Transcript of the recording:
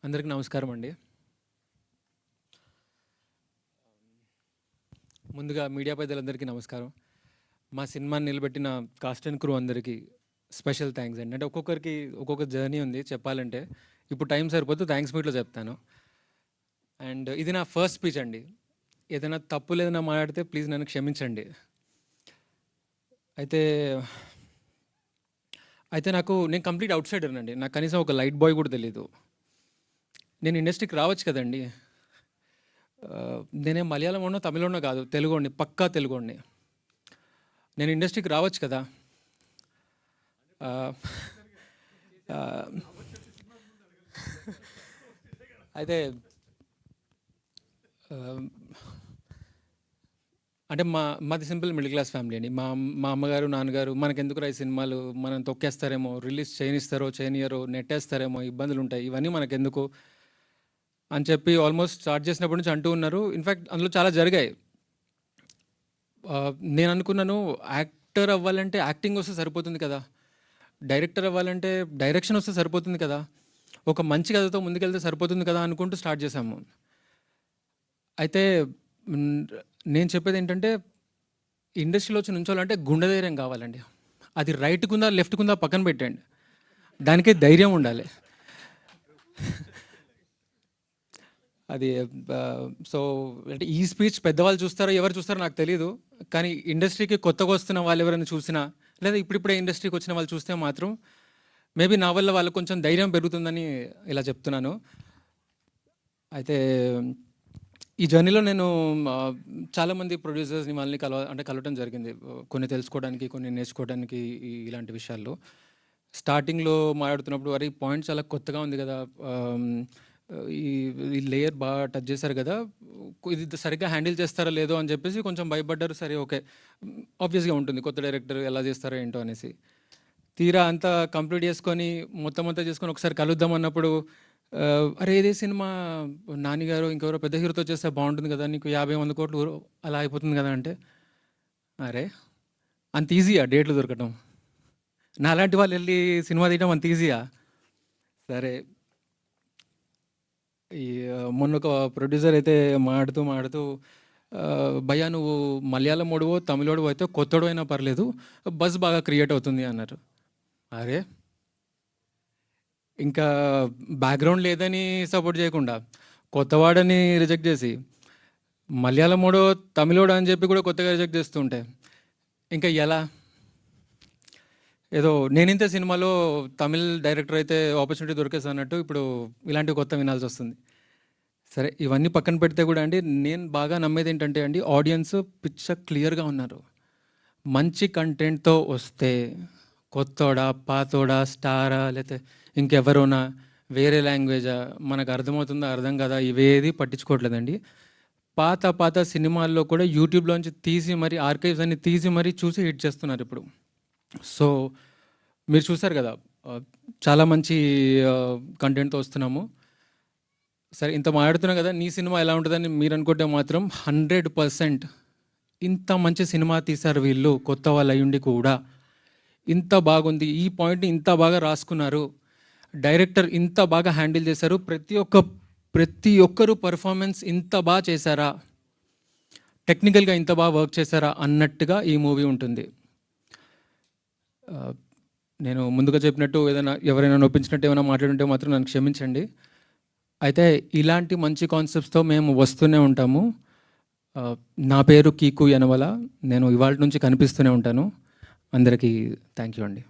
అందరికీ నమస్కారం అండి. ముందుగా మీడియా పెద్దలందరికీ నమస్కారం. మా సినిమాని నిలబెట్టిన కాస్ట్ అండ్ క్రూ అందరికీ స్పెషల్ థ్యాంక్స్ అండి. అంటే ఒక్కొక్కరికి ఒక్కొక్క జర్నీ ఉంది చెప్పాలంటే. ఇప్పుడు టైం సరిపోతే థ్యాంక్స్ మీట్లో చెప్తాను. అండ్ ఇది నా ఫస్ట్ స్పీచ్ అండి. ఏదైనా తప్పు లేదన్నా మాట్లాడితే ప్లీజ్ నన్ను క్షమించండి. అయితే అయితే నేను కంప్లీట్ అవుట్ సైడర్ అండి. నాకు కనీసం ఒక లైట్ బాయ్ కూడా తెలీదు. నేను ఇండస్ట్రీకి రావచ్చు కదండి. నేనే మలయాళంలోనో తమిళంలోనో కాదు, తెలుగుని, పక్కా తెలుగుని. నేను ఇండస్ట్రీకి రావచ్చు కదా. ఆ, ఆ, అయితే ఆ, అంటే మాది సింపుల్ మిడిల్ క్లాస్ ఫ్యామిలీ అండి. మా అమ్మగారు నాన్నగారు మనకెందుకు ఈ సినిమాలు, మనం తొక్కేస్తారేమో, రిలీజ్ చేయనిస్తారో చేయనియరో, నెట్టేస్తారేమో, ఇబ్బందులు ఉంటాయి, ఇవన్నీ మనకెందుకు అని చెప్పి ఆల్మోస్ట్ స్టార్ట్ చేసినప్పటి నుంచి అంటూ ఉన్నారు. ఇన్ఫ్యాక్ట్ అందులో చాలా జరిగాయి. నేను అనుకున్నాను, యాక్టర్ అవ్వాలంటే యాక్టింగ్ వస్తే సరిపోతుంది కదా, డైరెక్టర్ అవ్వాలంటే డైరెక్షన్ వస్తే సరిపోతుంది కదా, ఒక మంచి కథతో ముందుకెళ్తే సరిపోతుంది కదా అనుకుంటూ స్టార్ట్ చేశాము. అయితే నేను చెప్పేది ఏంటంటే, ఇండస్ట్రీలో వచ్చి నుంచోవాలంటే గుండె ధైర్యం కావాలండి. అది రైట్కుందా లెఫ్ట్కుందా పక్కన పెట్టండి, దానికే ధైర్యం ఉండాలి. అది సో అంటే ఈ స్పీచ్ పెద్దవాళ్ళు చూస్తారో ఎవరు చూస్తారో నాకు తెలియదు. కానీ ఇండస్ట్రీకి కొత్తగా వస్తున్న వాళ్ళు ఎవరైనా చూసినా, లేదా ఇప్పుడిప్పుడే ఇండస్ట్రీకి వచ్చిన వాళ్ళు చూస్తే మాత్రం మేబీ నా వల్ల వాళ్ళకు కొంచెం ధైర్యం పెరుగుతుందని ఇలా చెప్తున్నాను. అయితే ఈ జర్నీలో నేను చాలామంది ప్రొడ్యూసర్స్ని వాళ్ళని కలవటం జరిగింది. కొన్ని తెలుసుకోవడానికి, కొన్ని నేర్చుకోవడానికి ఇలాంటి విషయాల్లో. స్టార్టింగ్లో మాట్లాడుతున్నప్పుడు అరే ఈ పాయింట్ చాలా కొత్తగా ఉంది కదా, ఈ ఈ లేయర్ బాగా టచ్ చేశారు కదా, ఇది సరిగ్గా హ్యాండిల్ చేస్తారో లేదో అని చెప్పేసి కొంచెం భయపడ్డారు. సరే ఓకే, ఆబ్వియస్గా ఉంటుంది కొత్త డైరెక్టర్ ఎలా చేస్తారో ఏంటో అనేసి. తీరా అంతా కంప్లీట్ చేసుకొని మొత్తం అంతా చేసుకొని ఒకసారి కలుద్దాం అన్నప్పుడు అరే ఇదే సినిమా నానిగారు ఇంకెవరో పెద్ద హీరోతో చేస్తే బాగుంటుంది కదా, నీకు 50-100 కోట్లు అలా అయిపోతుంది కదా అంటే, అరే అంత ఈజీయా డేట్లు దొరకటం? నాలాంటి వాళ్ళు వెళ్ళి సినిమా తీయడం అంత ఈజీయా? సరే, ఈ మొన్న ఒక ప్రొడ్యూసర్ అయితే మాడుతూ భయ్యా నువ్వు మలయాళం ఓడివో తమిళోడు అయితే కొత్తోడు అయినా పర్లేదు, బస్ బాగా క్రియేట్ అవుతుంది అన్నారు. అరే ఇంకా బ్యాక్గ్రౌండ్ లేదని సపోర్ట్ చేయకుండా, కొత్తవాడని రిజెక్ట్ చేసి, మలయాళమోడో తమిళోడు అని చెప్పి కూడా కొత్తగా రిజెక్ట్ చేస్తుంటే ఇంకా ఎలా? ఏదో నేనింతే సినిమాలో తమిళ్ డైరెక్టర్ అయితే ఆపర్చునిటీ దొరికేసి అన్నట్టు ఇప్పుడు ఇలాంటివి కొత్త వినాల్సి వస్తుంది. సరే ఇవన్నీ పక్కన పెడితే కూడా అండి, నేను బాగా నమ్మేది ఏంటంటే అండి, ఆడియన్స్ పిక్చర్ క్లియర్గా ఉన్నారు. మంచి కంటెంట్తో వస్తే కొత్తోడా పాతోడా స్టారా లేకపోతే ఇంకెవరోనా వేరే లాంగ్వేజా మనకు అర్థమవుతుందా అర్థం కదా, ఇవేది పట్టించుకోవట్లేదండి. పాత సినిమాల్లో కూడా యూట్యూబ్లోంచి తీసి మరి ఆర్కైవ్స్ అన్ని తీసి మరీ చూసి హిట్ చేస్తున్నారు ఇప్పుడు. సో మీరు చూసారు కదా, చాలా మంచి కంటెంట్తో వస్తున్నాము. సరే ఇంత మాట్లాడుతున్నాం కదా, నీ సినిమా ఎలా ఉంటుందని మీరు అనుకుంటే మాత్రం 100% ఇంత మంచి సినిమా తీశారు వీళ్ళు, కొత్త వాళ్ళు అయ్యుండి కూడా ఇంత బాగుంది, ఈ పాయింట్ని ఇంత బాగా రాసుకున్నారు, డైరెక్టర్ ఇంత బాగా హ్యాండిల్ చేశారు, ప్రతి ఒక్కరు పర్ఫార్మెన్స్ ఇంత బాగా చేశారా, టెక్నికల్గా ఇంత బాగా వర్క్ చేశారా అన్నట్టుగా ఈ మూవీ ఉంటుంది. నేను ముందుగా చెప్పినట్టు ఎవరైనా నొప్పించినట్టు ఏమైనా మాట్లాడుంటే మాత్రం నన్ను క్షమించండి. అయితే ఇలాంటి మంచి కాన్సెప్ట్స్తో మేము వస్తూనే ఉంటాము. నా పేరు కీకు యనమల. నేను ఇవాళ నుంచి కనిపిస్తూనే ఉంటాను. అందరికీ థ్యాంక్ యూ అండి.